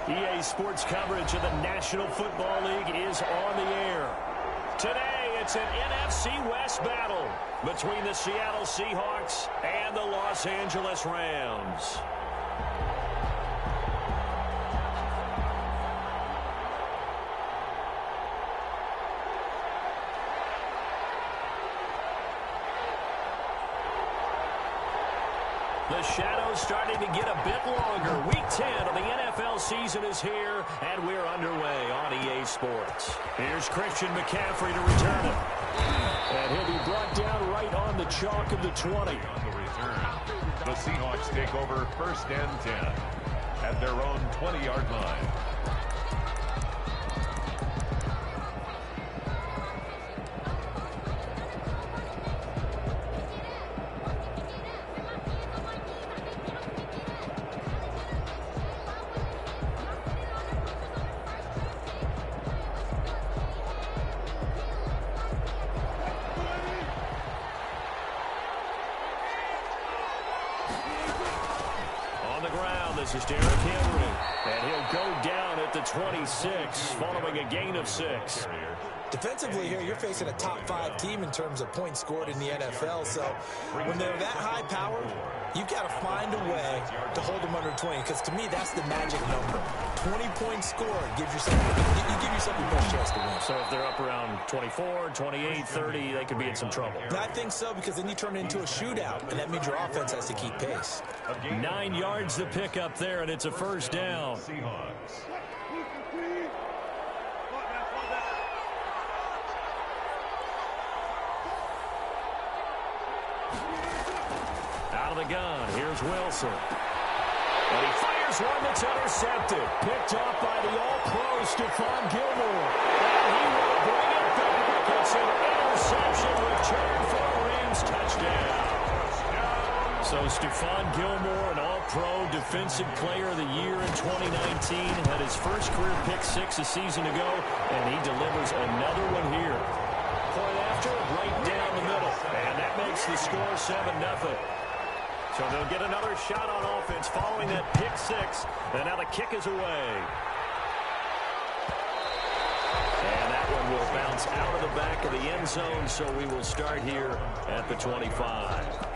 EA Sports coverage of the National Football League is on the air. Today, it's an NFC West battle between the Seattle Seahawks and the Los Angeles Rams. The shadow's starting to get a bit longer. Week 10 of the NFL season is here, and we're underway on EA Sports. Here's Christian McCaffrey to return it. And he'll be brought down right on the chalk of the 20. On the return, the Seahawks take over 1st and 10 at their own 20-yard line. This is Derrick Henry, and he'll go down at the 26 following a gain of 6. Defensively here, you're facing a top 5 team in terms of points scored in the NFL, so when they're that high powered, you got to find a way to hold them under 20, because to me, that's the magic number. 20 points scored gives yourself, you give yourself the best chance to win. So if they're up around 24, 28, 30, they could be in some trouble. I think so, because then you turn it into a shootout, and that means your offense has to keep pace. 9 yards to pick up there, and it's a first down. Seahawks. Out of the gun, here's Wilson. And he fires one that's intercepted. Picked off by the all-pro Stephon Gilmore. And he will bring it back. It's an interception return for a Rams touchdown. So Stephon Gilmore, an all-pro defensive player of the year in 2019, had his first career pick 6 a season ago, and he delivers another one here. Point after, right down the middle. And that makes the score 7-0. So they'll get another shot on offense following that pick 6. And now the kick is away. And that one will bounce out of the back of the end zone, so we will start here at the 25.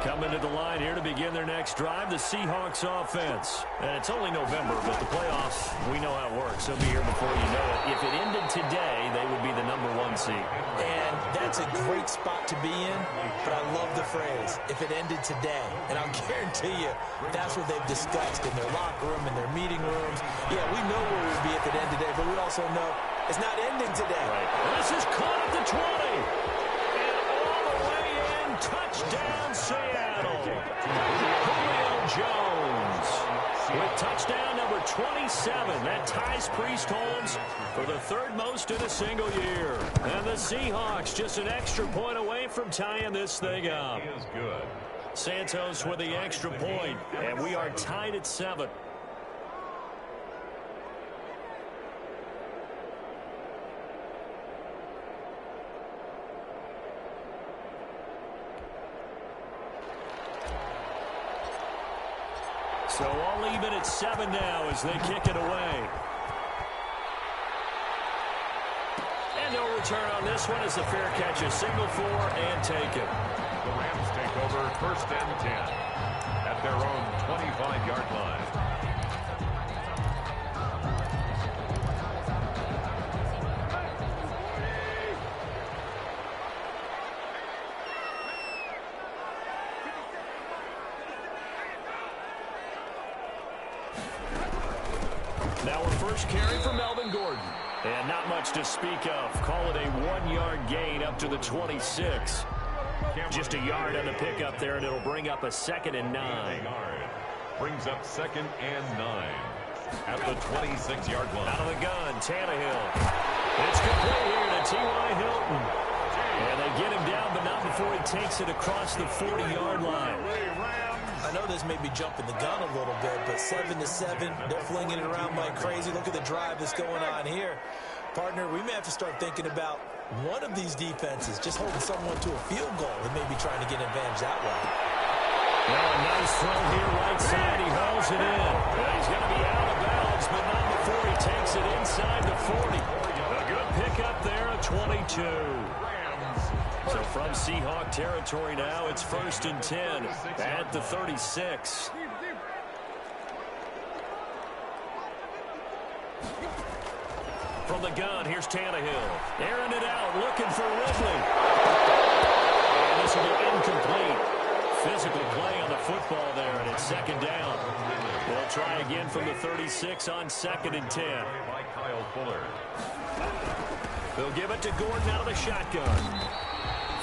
Coming to the line here to begin their next drive, the Seahawks offense. And it's only November, but the playoffs, we know how it works. They'll be here before you know it. If it ended today, they would be the #1 seed. And that's a great spot to be in, but I love the phrase, if it ended today. And I'll guarantee you, that's what they've discussed in their locker room, in their meeting rooms. Yeah, we know where we'll be at the end today, but we also know it's not ending today. Right. This is caught at the 20. And all the way in, touchdown Seattle. Julio Jones with touchdown number 27. That ties Priest Holmes for the 3rd most in a single year. And the Seahawks just an extra point away from tying this thing up. He is good. Santos with the extra point, and we are tied at 7. So all even at 7 now as they kick it away. And no return on this one as the fair catch is signaled for and taken. The Rams take over 1st and 10 at their own 25-yard line. Now our first carry for Melvin Gordon. And not much to speak of. Call it a 1-yard gain up to the 26. Just a yard on the pickup there, and it'll bring up a 2nd and 9. Brings up 2nd and 9 at the 26-yard line. Out of the gun, Tannehill. It's complete here to T.Y. Hilton. And they get him down, but not before he takes it across the 40-yard line. I know this may be jumping the gun a little bit, but 7-7, they're flinging it around like crazy. Look at the drive that's going on here. Partner, we may have to start thinking about one of these defenses just holding someone to a field goal and maybe trying to get an advantage that way. Well, a nice throw here right side. He hauls it in. Well, he's going to be out of bounds, but not before he takes it inside the 40. A good pickup there, a 22. So from Seahawk territory now, it's 1st and 10 at the 36. From the gun, here's Tannehill. Airing it out, looking for Ridley. And this will be incomplete. Physical play on the football there, and it's 2nd down. They'll try again from the 36 on 2nd and 10. By Kyle Fuller. They'll give it to Gordon out of the shotgun.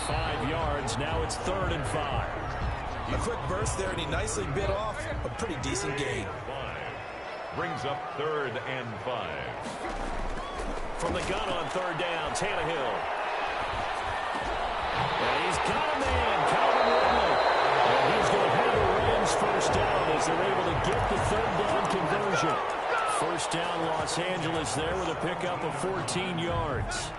5 yards, now it's 3rd and 5. A quick burst there, and he nicely bit off a pretty decent gain. Brings up 3rd and 5. From the gun on 3rd down, Tannehill. And he's got a man, Calvin Ridley. And he's going to have the Rams 1st down as they're able to get the 3rd down conversion. 1st down, Los Angeles there with a pickup of 14 yards.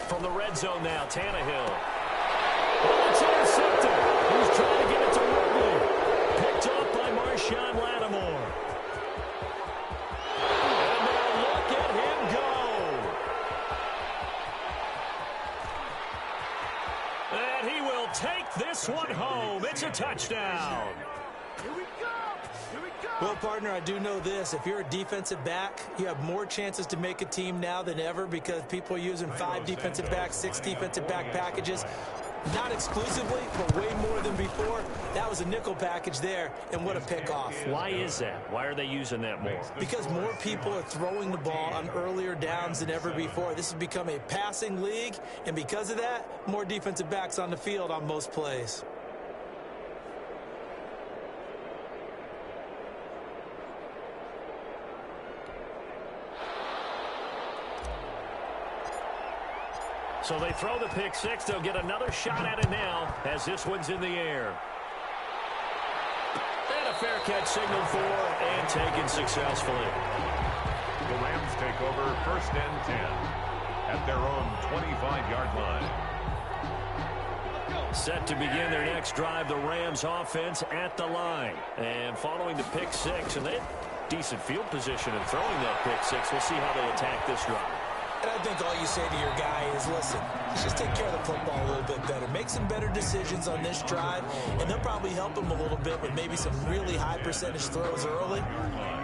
From the red zone now, Tannehill. Oh, it's intercepted. He's trying to get it to Ridley. Picked off by Marshawn Lattimore. And now look at him go. And he will take this one home. It's a touchdown. Here we go. Well, partner, I do know this. If you're a defensive back, you have more chances to make a team now than ever because people are using 5 defensive backs, 6 defensive back packages. Not exclusively, but way more than before. That was a nickel package there, and what a pickoff. Why is that? Why are they using that more? Because more people are throwing the ball on earlier downs than ever before. This has become a passing league, and because of that, more defensive backs on the field on most plays. So they throw the pick 6. They'll get another shot at it now as this one's in the air. And a fair catch signaled for and taken successfully. The Rams take over 1st and 10 at their own 25-yard line. Set to begin their next drive, the Rams offense at the line. And following the pick 6, and they had decent field position in throwing that pick 6. We'll see how they attack this drive. And I think all you say to your guy is, listen, let's just take care of the football a little bit better. Make some better decisions on this drive, and they'll probably help him a little bit with maybe some really high percentage throws early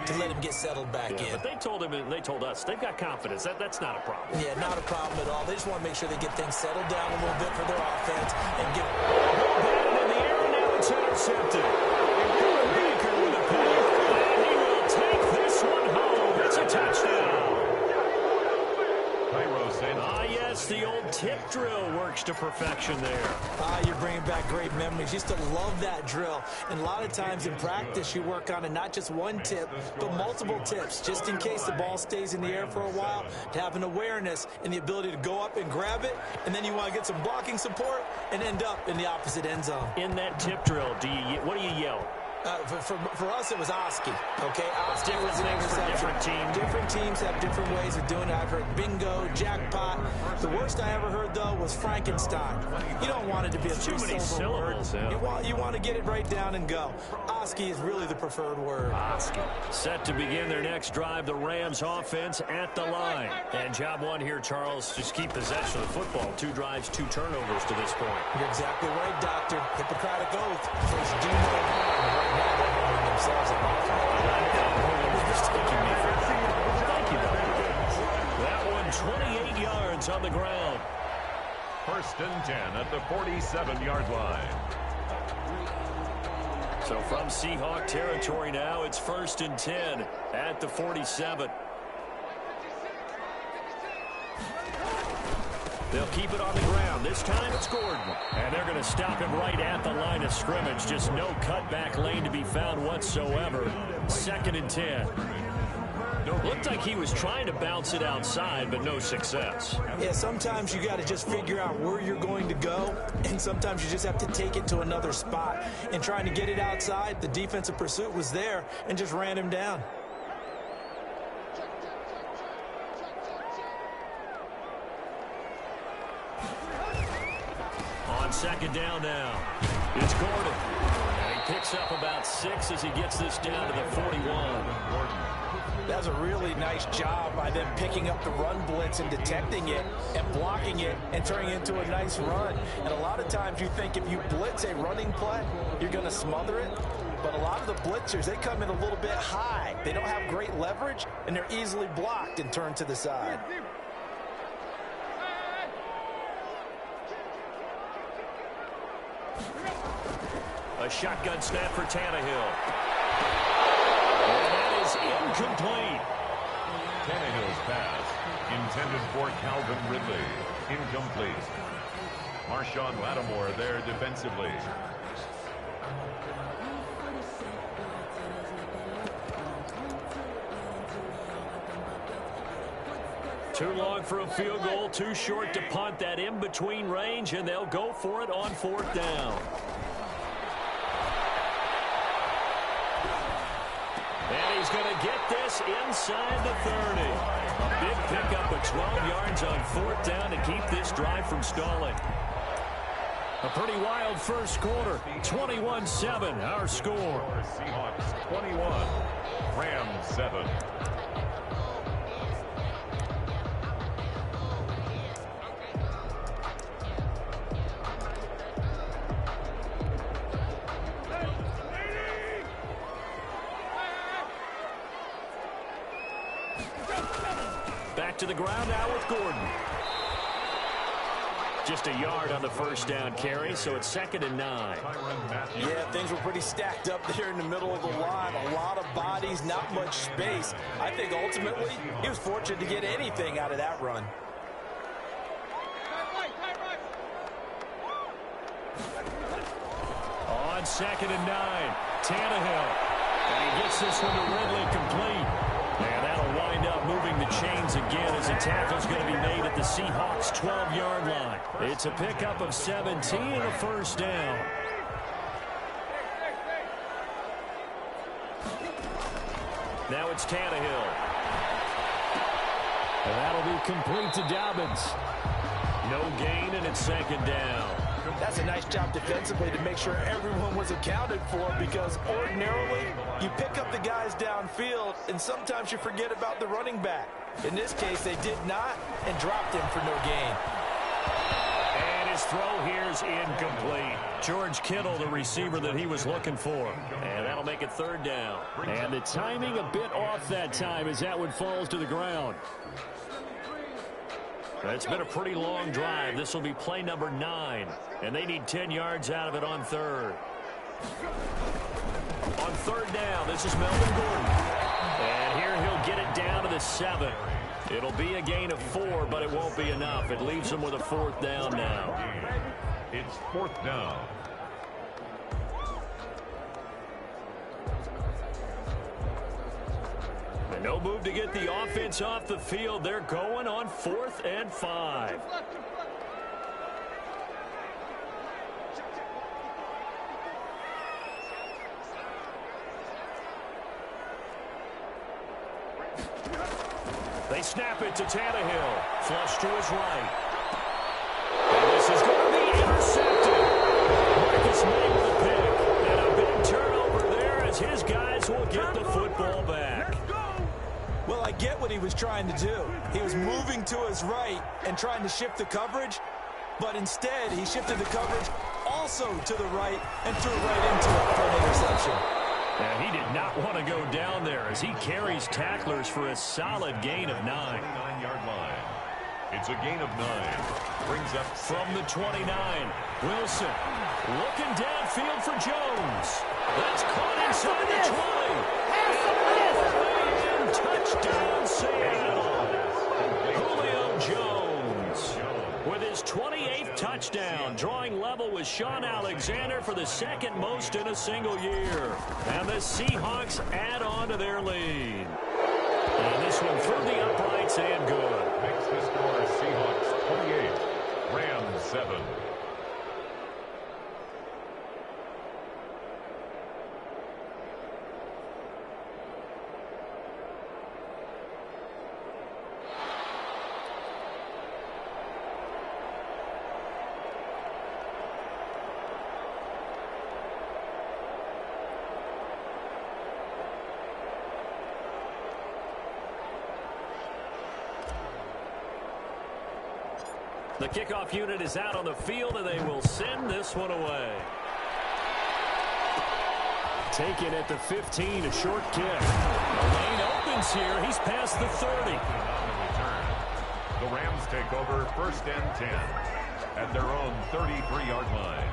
to let him get settled back in. But they told him, and they told us, they've got confidence. That's not a problem. Yeah, not a problem at all. They just want to make sure they get things settled down a little bit for their offense and get batted in the air, and now it's intercepted. Baker with a pick, and he will take this one home. It's a touchdown. Yes, the old tip drill works to perfection there. You're bringing back great memories. Used to love that drill. And a lot of times in practice, you work on it, not just one tip, but multiple tips, just in case the ball stays in the air for a while, to have an awareness and the ability to go up and grab it, and then you want to get some blocking support and end up in the opposite end zone. In that tip drill, what do you yell? For us, it was Oski. Okay, Oski was an interception. Different teams. Different teams have different ways of doing it. I've heard bingo, jackpot. The worst I ever heard, though, was Frankenstein. You don't want it to be a three-syllable word. Yeah. You want to get it right down and go. Oski is really the preferred word. Oski. Set to begin their next drive, the Rams offense at the line. And job one here, Charles, just keep possession of the football. 2 drives, 2 turnovers to this point. You're exactly right, Doctor. Hippocratic oath. First, do no harm. Right now, they're harming themselves and Thank you, Doctor. That one, 28 yards on the ground. 1st and 10 at the 47-yard line. So from Seahawk territory now, it's 1st and 10 at the 47. They'll keep it on the ground. This time it's Gordon. And they're going to stop him right at the line of scrimmage. Just no cutback lane to be found whatsoever. 2nd and 10. Look looked like he was trying to bounce it outside, but no success. Yeah, sometimes you got to just figure out where you're going to go, and sometimes you just have to take it to another spot. And trying to get it outside, the defensive pursuit was there and just ran him down. On second down now, it's Gordon. And he picks up about 6 as he gets this down to the 41. That's a really nice job by them picking up the run blitz and detecting it and blocking it and turning it into a nice run. And a lot of times you think if you blitz a running play, you're going to smother it. But a lot of the blitzers, they come in a little bit high. They don't have great leverage, and they're easily blocked and turned to the side. A shotgun snap for Tannehill. And that is incomplete. Tannehill's pass, intended for Calvin Ridley, incomplete. Marshawn Lattimore there defensively. Too long for a field goal, too short to punt. That in-between range, and they'll go for it on 4th down. And he's going to get this inside the 30. A big pickup of 12 yards on 4th down to keep this drive from stalling. A pretty wild first quarter. 21-7, our score. Seahawks 21, Rams 7. Back to the ground now with Gordon. Just a yard on the first down carry, so it's 2nd and 9. Yeah, things were pretty stacked up there in the middle of the line. A lot of bodies, not much space. I think ultimately he was fortunate to get anything out of that run. On 2nd and 9, Tannehill. And he gets this one to Ridley complete. And that'll wind up moving the chains again as the tackle's going to be made at the Seahawks' 12-yard line. It's a pickup of 17 and a first down. Now it's Tannehill. And that'll be complete to Dobbins. No gain, and it's 2nd down. That's a nice job defensively to make sure everyone was accounted for, because ordinarily you pick up the guys downfield and sometimes you forget about the running back. In this case, they did not and dropped him for no gain. And his throw here's incomplete. George Kittle, the receiver that he was looking for. And that'll make it 3rd down. And the timing a bit off that time as that one falls to the ground. It's been a pretty long drive. This will be play number 9. And they need 10 yards out of it on 3rd. On 3rd down, this is Melvin Gordon. And here he'll get it down to the 7. It'll be a gain of 4, but it won't be enough. It leaves him with a 4th down now. It's 4th down. No move to get the offense off the field. They're going on 4th and 5. They snap it to Tannehill. Flush to his right. And this is going to be intercepted. Marcus made the pick. And a big turnover there as his guys will get the football back. Well, I get what he was trying to do. He was moving to his right and trying to shift the coverage, but instead he shifted the coverage also to the right and threw right into it for an interception. And he did not want to go down there as he carries tacklers for a solid gain of 9. 29-yard line. It's a gain of 9. Brings up from the 29. Wilson looking downfield for Jones. That's caught inside the 20. Touchdown, Seattle. Julio Jones with his 28th touchdown, drawing level with Sean Alexander for the 2nd most in a single year. And the Seahawks add on to their lead. And this one through the uprights and good. Makes the score Seahawks 28, Rams 7. The kickoff unit is out on the field, and they will send this one away. Taken at the 15, a short kick. The lane opens here. He's past the 30. The Rams take over 1st and 10 at their own 33-yard line.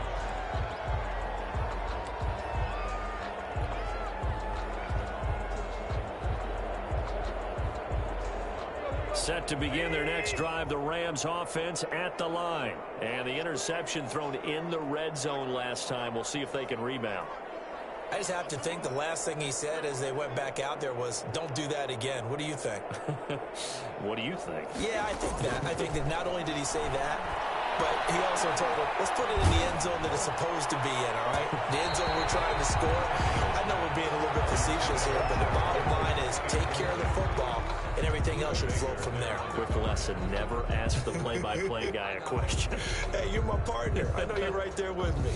Set to begin their next drive, the Rams offense at the line. And the interception thrown in the red zone last time. We'll see if they can rebound. I just have to think the last thing he said as they went back out there was, don't do that again. What do you think? What do you think? Yeah, I think that. I think that not only did he say that, but he also told them, let's put it in the end zone that it's supposed to be in, all right? The end zone we're trying to score. I know we're being a little bit facetious here, but the bottom line is take care of the football, and everything else should flow from there. Quick lesson, never ask the play-by-play guy a question. Hey, you're my partner. I know you're right there with me.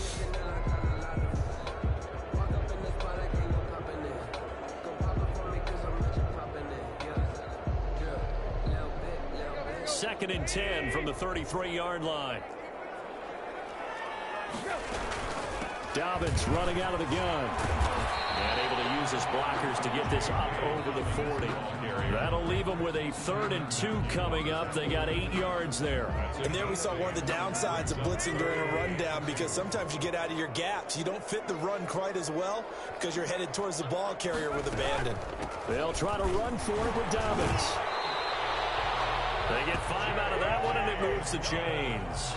Second and 10 from the 33-yard line. Dobbins running out of the gun. And able to use his blockers to get this up over the 40. That'll leave them with a 3rd and 2 coming up. They got 8 yards there. And there we saw one of the downsides of blitzing during a rundown, because sometimes you get out of your gaps. You don't fit the run quite as well because you're headed towards the ball carrier with abandon. They'll try to run for it with Dobbins. They get 5 out of that one, and it moves the chains.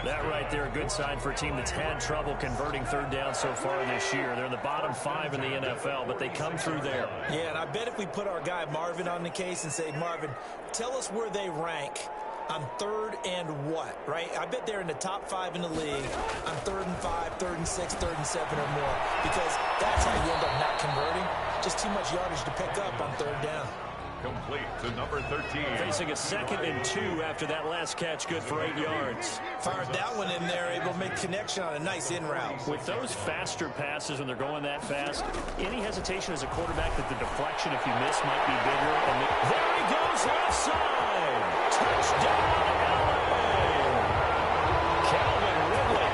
That right there, a good sign for a team that's had trouble converting 3rd down so far this year. They're in the bottom 5 in the NFL, but they come through there. Yeah, and I bet if we put our guy Marvin on the case and say, Marvin, tell us where they rank on 3rd and what, right? I bet they're in the top 5 in the league on 3rd and 5, 3rd and 6, 3rd and 7 or more, because that's how you end up not converting. Just too much yardage to pick up on 3rd down. Complete to number 13. Facing a 2nd and 2 after that last catch, good for 8 yards. Fired that one in there, able to make connection on a nice in route. With those faster passes when they're going that fast, any hesitation as a quarterback that the deflection, if you miss, might be bigger. And there he goes left side. Touchdown, LA. Calvin Ridley,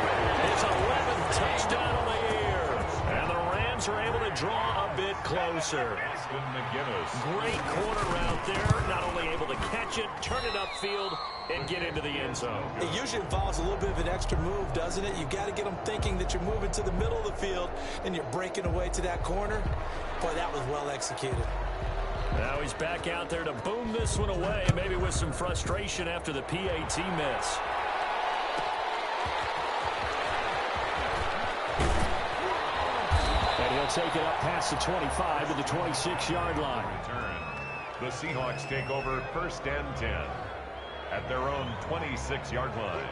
his 11th touchdown of the year. And the Rams are able to draw a bit closer. Great corner route there. Not only able to catch it, turn it upfield, and get into the end zone. It usually involves a little bit of an extra move, doesn't it? You've got to get them thinking that you're moving to the middle of the field and you're breaking away to that corner. Boy, that was well executed. Now he's back out there to boom this one away, maybe with some frustration after the PAT miss. And he'll take it up past the 25 to the 26-yard line. The Seahawks take over 1st and 10 at their own 26-yard line.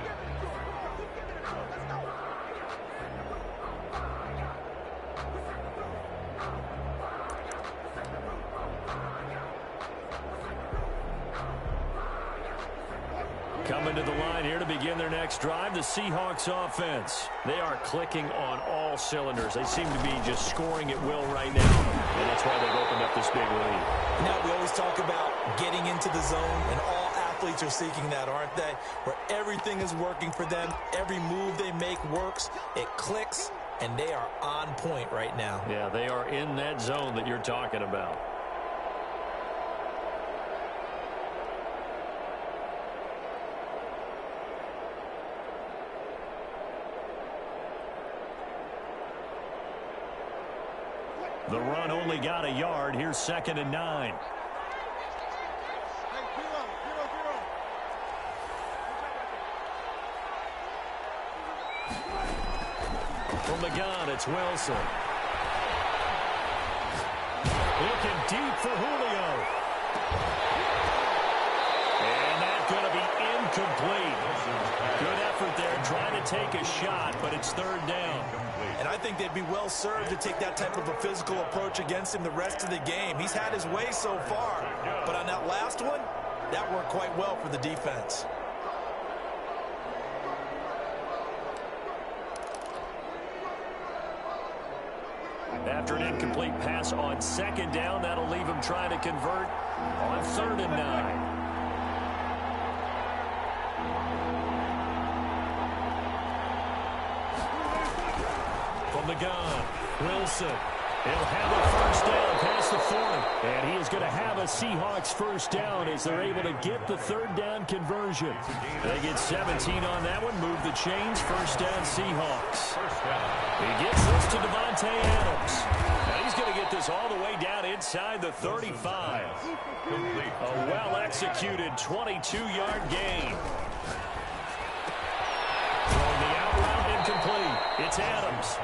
Coming to the line here to begin their next drive, the Seahawks offense. They are clicking on all cylinders. They seem to be just scoring at will right now, and that's why they've opened up this big lead. Now, we always talk about getting into the zone, and all athletes are seeking that, aren't they? Where everything is working for them. Every move they make works. It clicks, and they are on point right now. Yeah, they are in that zone that you're talking about. The run only got a yard. Here's 2nd and 9. From the gun, it's Wilson. Looking deep for Julio. take a shot, but it's third down. And I think they'd be well served to take that type of a physical approach against him the rest of the game. He's had his way so far, but on that last one, that worked quite well for the defense. After an incomplete pass on second down, that'll leave him trying to convert on 3rd and 9. From the gun, Wilson. He'll have a first down past the 40. And he is going to have a Seahawks first down as they're able to get the 3rd down conversion. They get 17 on that one, move the chains, first down Seahawks. He gets this to Devontae Adams. Now he's going to get this all the way down inside the 35. A well-executed 22-yard gain. Throwing the out route incomplete. It's Adams.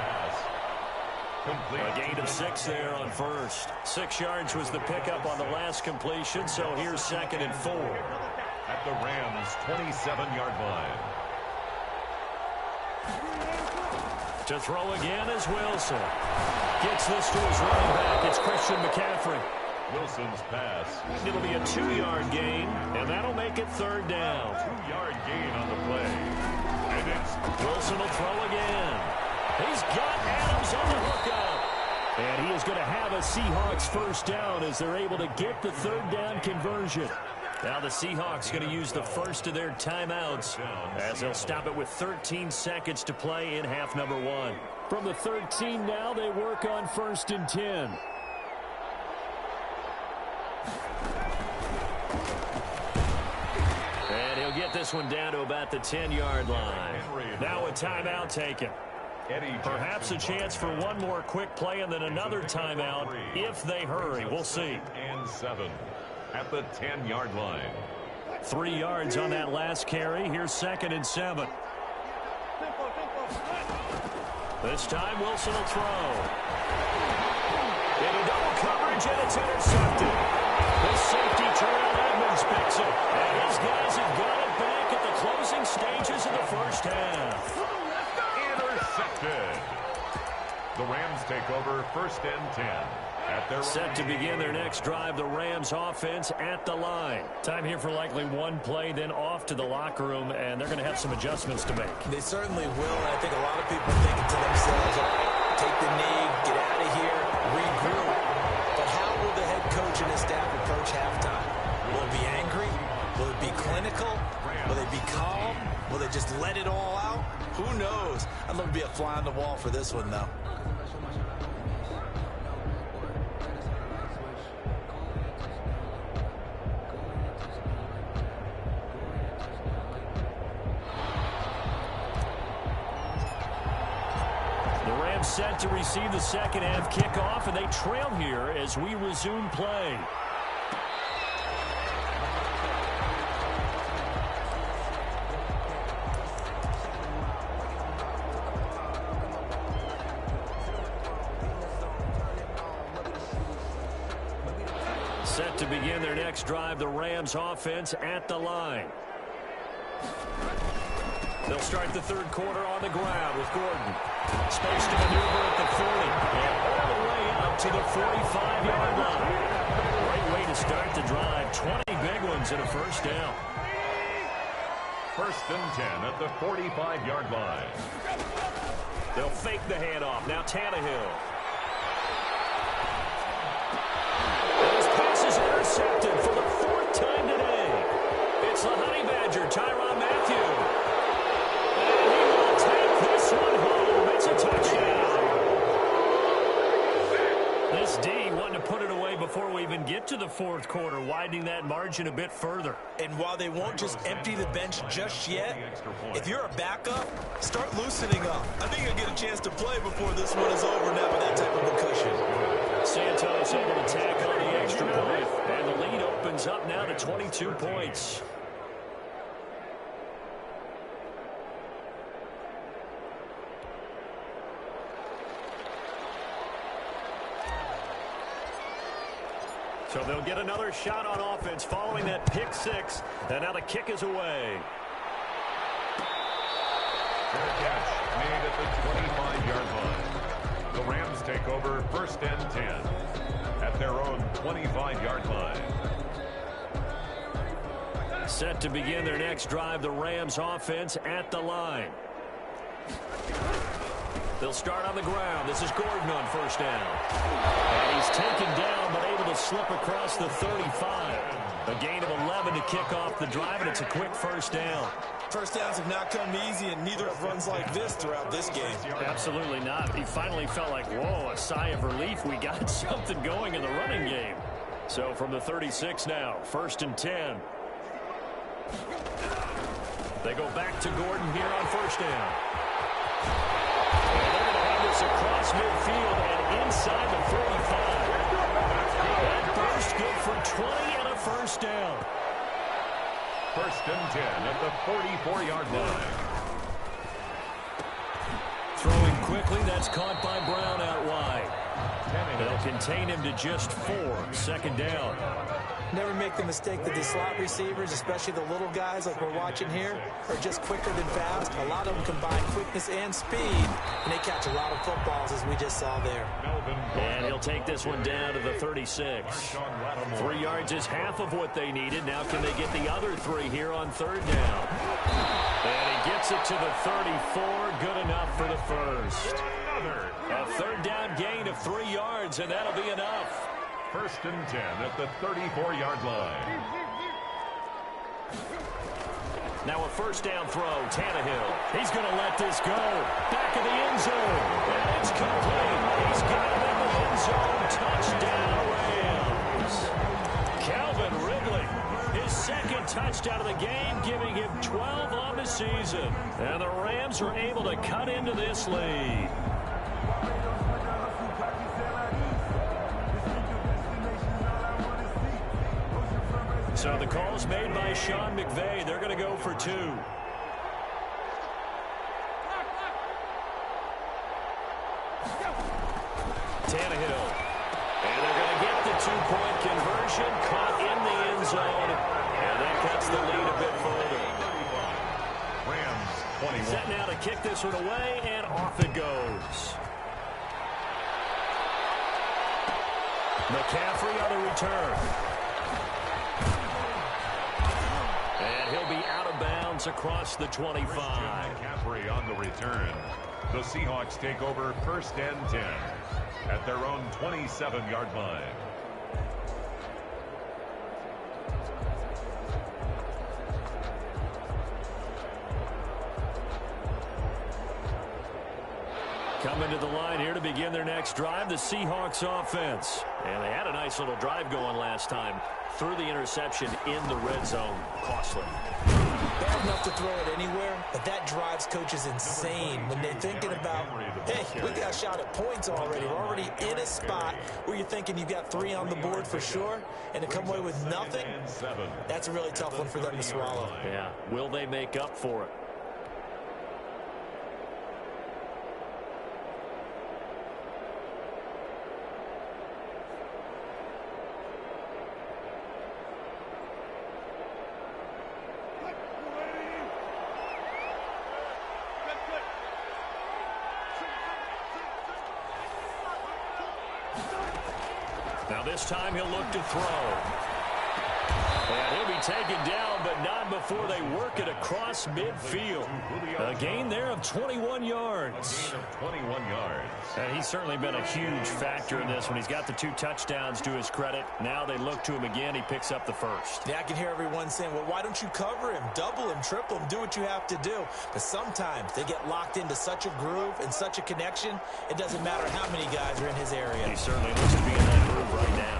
A gain of 6 there on first. 6 yards was the pickup on the last completion, so here's 2nd and 4. At the Rams' 27-yard line. To throw again is Wilson. Gets this to his running back. It's Christian McCaffrey. Wilson's pass. It'll be a 2-yard gain, and that'll make it 3rd down. 2-yard gain on the play. And it's Wilson will throw again. He's got Adams on the hookup. And he is going to have a Seahawks first down as they're able to get the 3rd down conversion. Now the Seahawks going to use the first of their timeouts as they'll stop it with 13 seconds to play in half number 1. From the 13 now, they work on 1st and 10. And he'll get this one down to about the 10-yard line. Now a timeout taken. Perhaps a chance for one more quick play and then another timeout if they hurry. We'll see. And 7 at the 10-yard line. 3 yards on that last carry. Here's 2nd and 7. This time Wilson will throw. Into double coverage and it's intercepted. The safety Terrell Edmonds picks it. And his guys have got it back at the closing stages of the first half. Intercepted. The Rams take over 1st and 10. Set to begin their next drive, the Rams offense at the line. Time here for likely one play, then off to the locker room, and they're going to have some adjustments to make. They certainly will, and I think a lot of people are thinking to themselves, all right, take the knee, get out of here, regroup. But how will the head coach and his staff approach halftime? Will it be angry? Will it be clinical? Will they be calm? Will they just let it all out? Who knows? I'd love to be a fly on the wall for this one, though. Set to receive the second half kickoff, and they trail here as we resume play. Set to begin their next drive, the Rams offense at the line. They'll start the third quarter on the ground with Gordon. Space to maneuver at the 40. And all the way out to the 45-yard line. Great way to start the drive. 20 big ones and a first down. 1st and 10 at the 45-yard line. They'll fake the handoff. Now Tannehill. And his pass is intercepted for the 4th time today. It's the Honey Badger, Tyrann Mathieu. This one home. It's a touchdown. This D wanting to put it away before we even get to the 4th quarter, widening that margin a bit further. And while they won't just empty the bench just yet, if you're a backup, start loosening up. I think you'll get a chance to play before this one is over now with that type of a cushion. Santos able to tack on the extra point, and the lead opens up now to 22 points. So they'll get another shot on offense following that pick 6. And now the kick is away. The catch made at the 25-yard line. The Rams take over 1st and 10 at their own 25-yard line. Set to begin their next drive, the Rams offense at the line. They'll start on the ground. This is Gordon on 1st down. And he's taken down but able to slip across the 35. A gain of 11 to kick off the drive, and it's a quick 1st down. First downs have not come easy, and neither have runs like this throughout this game. Absolutely not. He finally felt like, whoa, a sigh of relief. We got something going in the running game. So from the 36 now, 1st and 10. They go back to Gordon here on 1st down. And they're going to have this across midfield and inside the 45. That burst good for 20 and a 1st down. 1st and 10 at the 44-yard line. Throwing quickly, that's caught by Brown out wide. They'll contain him to just 4. 2nd down. Never make the mistake that the slot receivers, especially the little guys like we're watching here, are just quicker than fast. A lot of them combine quickness and speed, and they catch a lot of footballs, as we just saw there. And he'll take this one down to the 36. 3 yards is half of what they needed. Now can they get the other 3 here on 3rd down? And he gets it to the 34. Good enough for the 1st. A 3rd down gain of 3 yards, and that'll be enough. 1st and 10 at the 34-yard line. Now a 1st down throw. Tannehill. He's going to let this go. Back of the end zone. And it's complete. He's got it in the end zone. Touchdown, Rams. Calvin Ridley. His 2nd touchdown of the game, giving him 12 on the season. And the Rams are able to cut into this lead. So the call's made by Sean McVay. They're going to go for 2. Tannehill. And they're going to get the 2-point conversion. Caught in the end zone. And that cuts the lead a bit further. Rams 21. Set now to kick this one away, and off it goes. McCaffrey on the return. And he'll be out of bounds across the 25. McCaffrey on the return. The Seahawks take over 1st and 10 at their own 27-yard line. Coming to the line here to begin their next drive, the Seahawks offense. And they had a nice little drive going last time. Threw the interception in the red zone. Costly. Bad enough to throw it anywhere, but that drives coaches insane when they're thinking about, hey, we got a shot at points already. We're already in a spot where you're thinking you've got 3 on the board for sure, and to come away with nothing, that's a really tough one for them to swallow. Yeah. Will they make up for it? Now this time he'll look to throw. And he'll be taken down, but not before they work it across midfield. A gain there of 21 yards. 21 yards. And he's certainly been a huge factor in this one. He's got the 2 touchdowns to his credit. Now they look to him again. He picks up the 1st. Yeah, I can hear everyone saying, well, why don't you cover him, double him, triple him, do what you have to do. But sometimes they get locked into such a groove and such a connection, it doesn't matter how many guys are in his area. He certainly looks to be in that groove right now.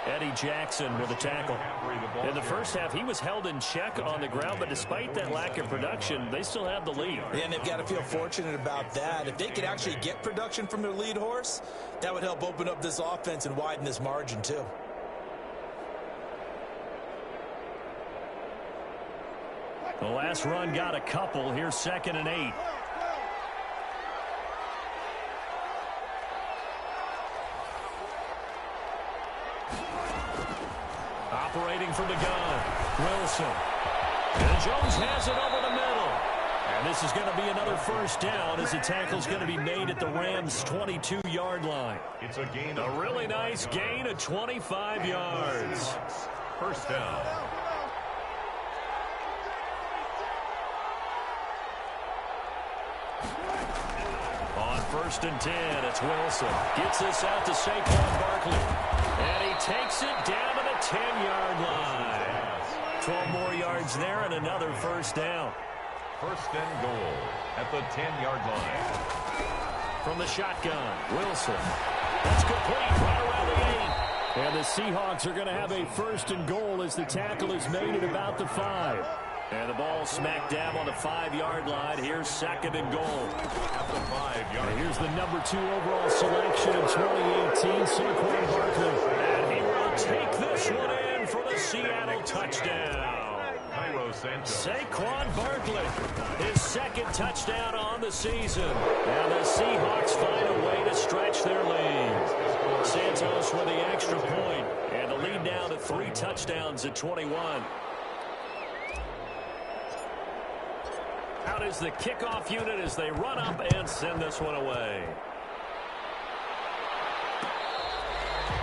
Eddie Jackson with a tackle. In the first half, he was held in check on the ground, but despite that lack of production, they still have the lead. And they've got to feel fortunate about that. If they could actually get production from their lead horse, that would help open up this offense and widen this margin too. The last run got a couple. Here's 2nd and 8. Operating from the gun, Wilson. And Jones has it over the middle. And And this is going to be another first down as the tackle's going to be made at the Rams' 22-yard line. It's a gain. A really nice gain of 25 yards. First down. On 1st and 10, it's Wilson. Gets this out to Saquon Barkley. And he takes it down to the 10-yard line. 12 more yards there and another first down. First and goal at the 10-yard line. From the shotgun, Wilson. That's complete right around the 8. And the Seahawks are going to have a first and goal as the tackle is made at about the 5. And the ball smacked down on the 5-yard line. Here's 2nd and goal. At the 5-yard line. Here's the number 2 overall selection in 2018, Saquon Barkley. And he will take this one in for the Seattle touchdown. Saquon Barkley, his 2nd touchdown on the season. And the Seahawks find a way to stretch their lead. Santos with the extra point, and the lead now to 3 touchdowns at 21. Out is the kickoff unit as they run up and send this one away.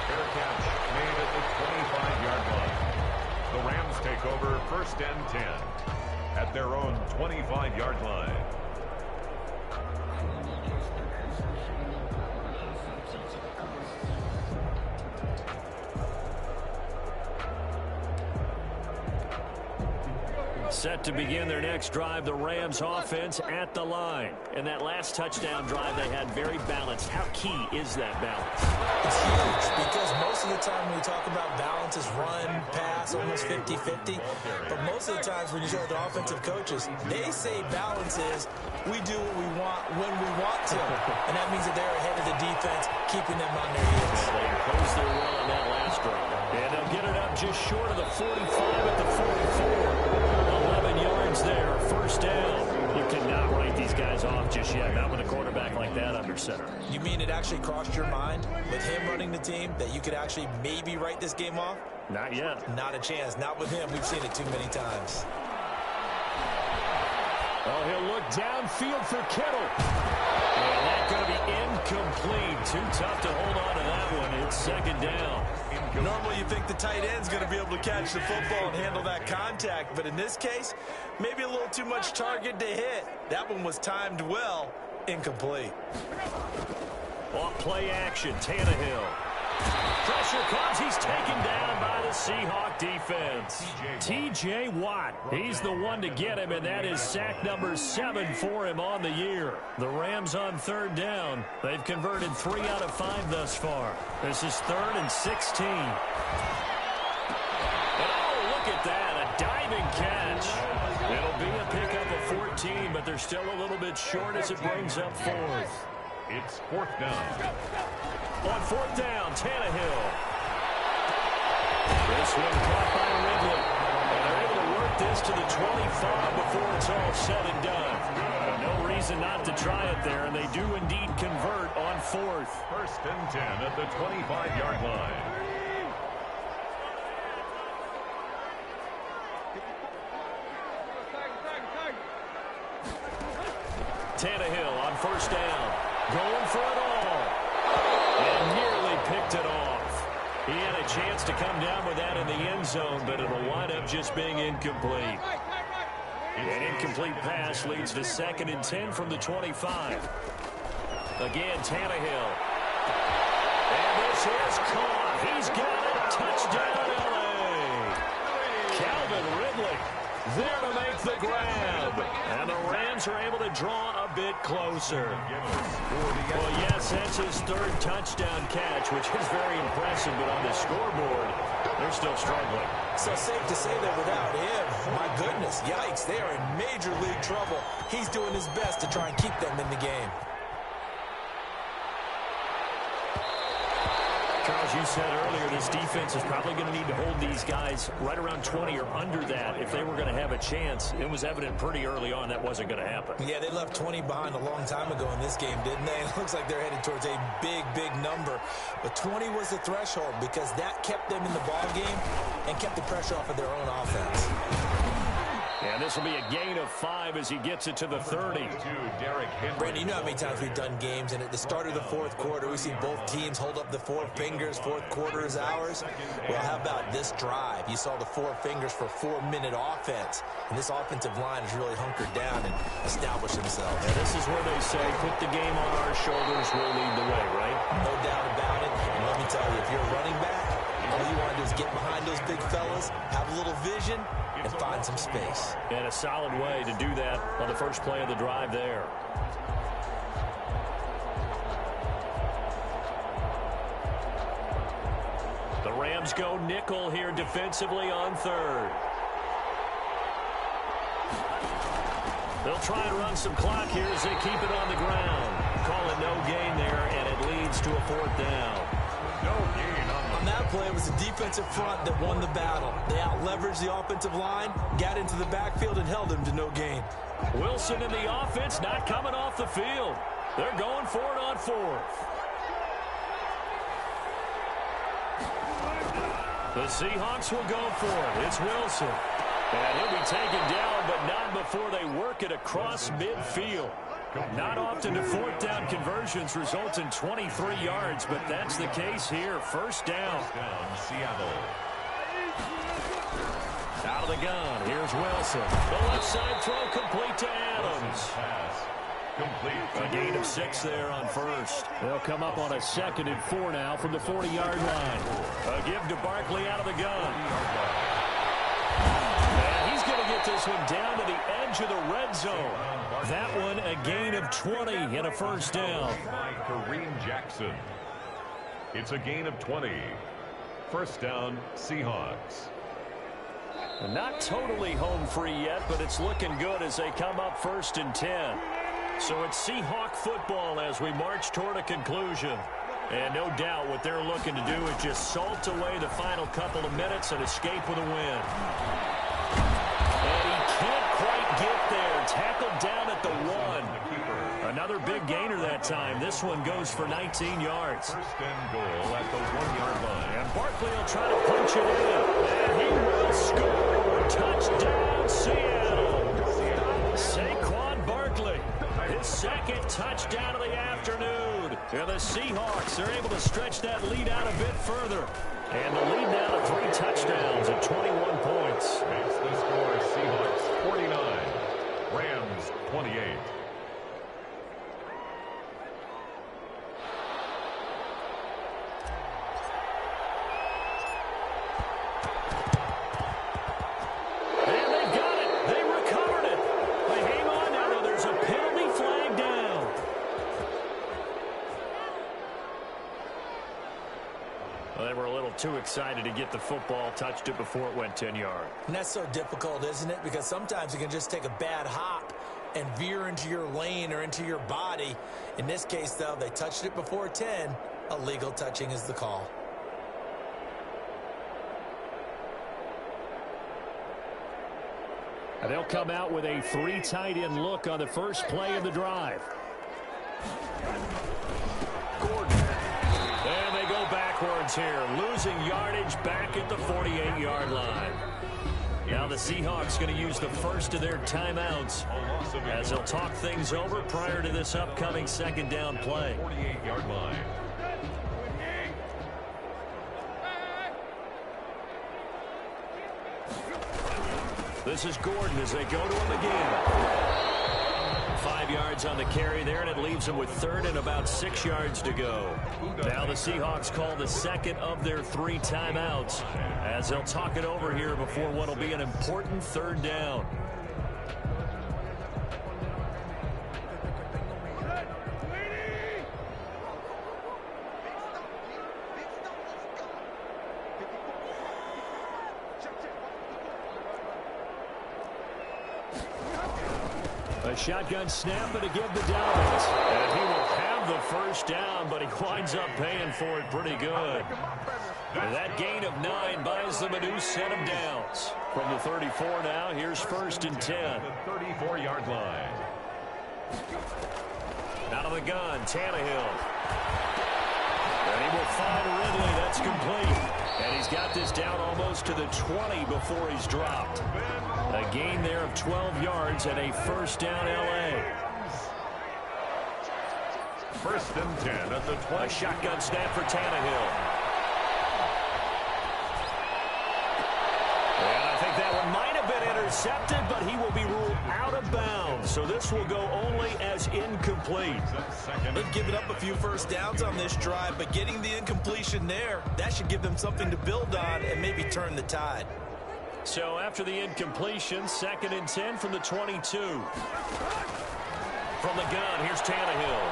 Fair catch made at the 25-yard line. The Rams take over 1st and 10 at their own 25-yard line. Set to begin their next drive, the Rams offense at the line. And that last touchdown drive they had very balanced. How key is that balance? It's huge because most of the time when we talk about balance is run, pass, almost 50-50. But most of the times when you talk to offensive coaches, they say balance is we do what we want when we want to. And that means that they're ahead of the defense, keeping them on their heels. They imposed their will on that last drive. And they'll get it up just short of the 45 at the 44. 11 yards there, first down. You cannot write these guys off just yet, not with a quarterback like that under center. You mean it actually crossed your mind with him running the team that you could actually maybe write this game off? Not yet. Not a chance. Not with him. We've seen it too many times. Oh, he'll look downfield for Kittle. And that's going to be incomplete. Too tough to hold on to that one. It's 2nd down. Normally you think the tight end's going to be able to catch the football and handle that contact, but in this case, maybe a little too much target to hit. That one was timed well, incomplete. Off play action, Tannehill. Pressure comes, he's taken down by the Seahawk defense. T.J. Watt, he's the one to get him, and that is sack number 7 for him on the year. The Rams on 3rd down. They've converted 3 out of 5 thus far. This is 3rd and 16. Oh, look at that, a diving catch. It'll be a pickup of 14, but they're still a little bit short as it brings up 4th. It's 4th down. On 4th down, Tannehill. This one caught by Ridley. And they're able to work this to the 25 before it's all said and done. No reason not to try it there, and they do indeed convert on 4th. 1st and 10 at the 25-yard line. Tannehill on 1st down. Going for it all. And nearly picked it off. He had a chance to come down with that in the end zone, but it'll wind up just being incomplete. An incomplete pass leads to 2nd and 10 from the 25. Again, Tannehill. And this is caught. He's got it. Touchdown, L.A. Calvin Ridley there to make the grab. And the Rams are able to draw a bit closer. Well, yes, that's his 3rd touchdown catch, which is very impressive, but on the scoreboard, they're still struggling. So safe to say that without him, my goodness, yikes, they are in major league trouble. He's doing his best to try and keep them in the game. Charles, you said earlier this defense is probably going to need to hold these guys right around 20 or under that if they were going to have a chance. It was evident pretty early on that wasn't going to happen. Yeah, they left 20 behind a long time ago in this game, didn't they? It looks like they're headed towards a big, big number. But 20 was the threshold because that kept them in the ball game and kept the pressure off of their own offense. And this will be a gain of 5 as he gets it to the 30. Brandon, you know how many times we've done games, and at the start of the fourth quarter, we see both teams hold up the 4 fingers. Fourth quarter is ours. Well, how about this drive? You saw the 4 fingers for 4-minute offense, and this offensive line has really hunkered down and established themselves. And this is where they say, put the game on our shoulders, we'll lead the way, right? No doubt about it. And let me tell you, if you're a running back, all you want to do is get behind those big fellas, have a little vision, and find some space. And a solid way to do that on the first play of the drive there. The Rams go nickel here defensively on 3rd. They'll try and run some clock here as they keep it on the ground. Call it no gain there, and it leads to a 4th down. No gain on that play. It was the defensive front that won the battle. They out-leveraged the offensive line, got into the backfield, and held him to no gain. Wilson in the offense not coming off the field. They're going for it on 4th. The Seahawks will go for it. It's Wilson. And he'll be taken down, but not before they work it across midfield. Not often do 4th down conversions result in 23 yards, but that's the case here. 1st down. Seattle. Out of the gun. Here's Wilson. The left side throw complete to Adams. A gain of 6 there on 1st. They'll come up on a 2nd and 4 now from the 40-yard line. A give to Barkley out of the gun. And he's going to get this one down to the edge of the red zone. That one a gain of 20 and a 1st down. Kareem Jackson. It's a gain of 20. 1st down, Seahawks. Not totally home free yet, but it's looking good as they come up 1st and 10. So it's Seahawk football as we march toward a conclusion. And no doubt what they're looking to do is just salt away the final couple of minutes and escape with a win. And he can't quite get there. Tackled down at the 1. Another big gainer that time. This one goes for 19 yards. 1st and goal at the 1-yard line. And Barkley will try to punch it in. And he will score. Touchdown, Seattle. Saquon Barkley. His 2nd touchdown of the afternoon. And the Seahawks are able to stretch that lead out a bit further. And the lead now to 3 touchdowns at 21 points. Makes the score Seahawks 49. Rams 28. Too excited to get the football, touched it before it went 10 yards. And that's so difficult, isn't it? Because sometimes you can just take a bad hop and veer into your lane or into your body. In this case, though, they touched it before 10. Illegal touching is the call. And they'll come out with a 3 tight end look on the first play of the drive. Gordon. And they go backwards here, losing yardage back at the 48-yard line. Now the Seahawks going to use the first of their timeouts as they'll talk things over prior to this upcoming 2nd down play. 48-yard line. This is Gordon as they go to him again. 5 yards on the carry there, and it leaves them with 3rd and about 6 yards to go. Now the Seahawks call the 2nd of their 3 timeouts as they'll talk it over here before what will be an important 3rd down. A shotgun snap and a give to Dallas. And he will have the 1st down, but he winds up paying for it pretty good. And that gain of 9 buys them a new set of downs. From the 34 now, here's 1st and 10. The 34-yard line. Out of the gun, Tannehill. And he will find Ridley. That's complete. And he's got this down almost to the 20 before he's dropped. A gain there of 12 yards and a first down L.A. First and 10 at the 20. A shotgun snap for Tannehill. And I think that one might have been intercepted, but he will be ruled out of bounds. So this will go only as incomplete. They've given up a few first downs on this drive, but getting the incompletion there, that should give them something to build on and maybe turn the tide. So after the incompletion, 2nd and 10 from the 22. From the gun, here's Tannehill.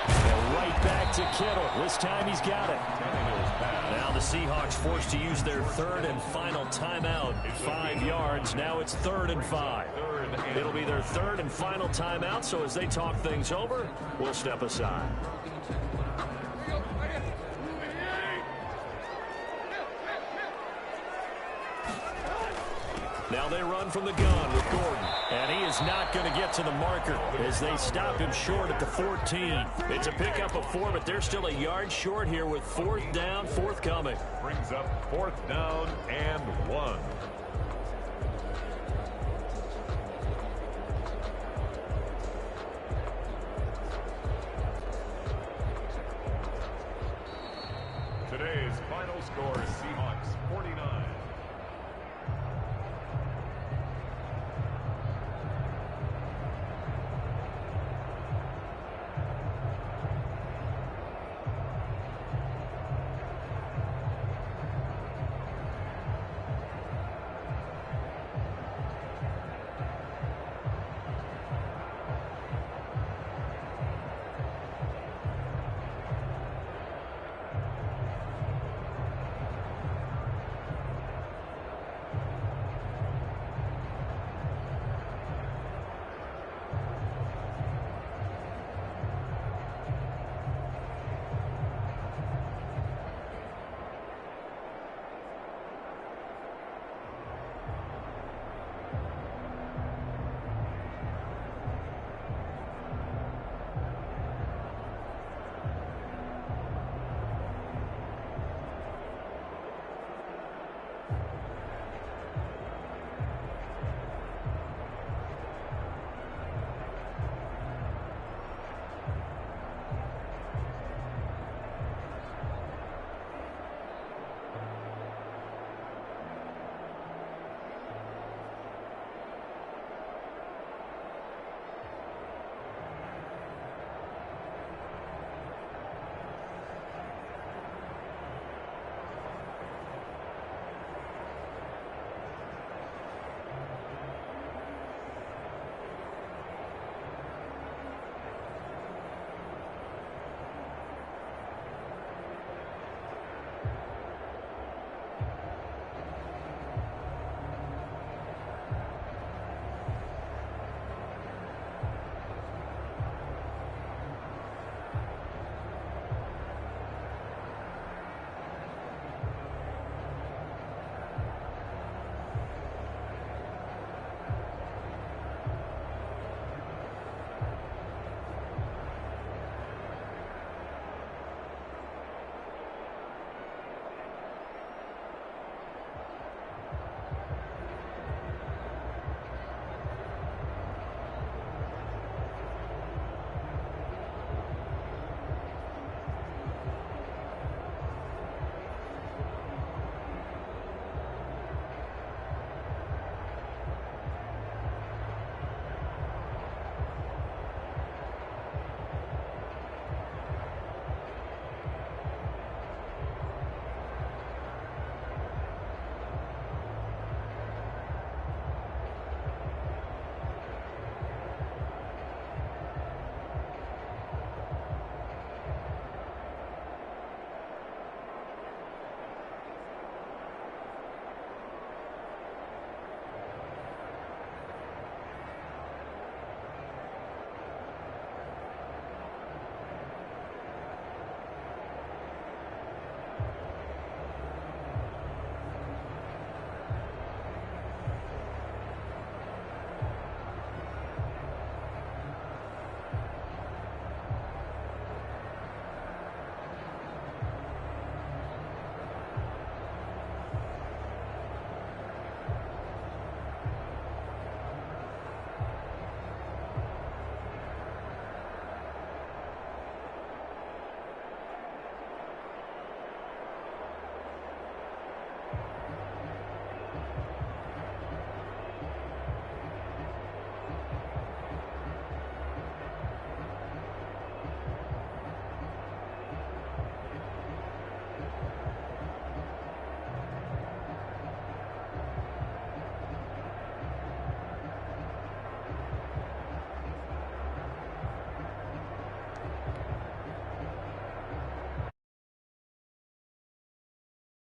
And right back to Kittle. This time he's got it. Now the Seahawks forced to use their 3rd and final timeout. 5 yards. Now it's 3rd and 5. It'll be their 3rd and final timeout, so as they talk things over, we'll step aside. Now they run from the gun with Gordon. And he is not going to get to the marker as they stop him short at the 14. It's a pickup of 4, but they're still a yard short here with 4th down forthcoming. Brings up 4th down and 1. Today's final score, Seahawks 49,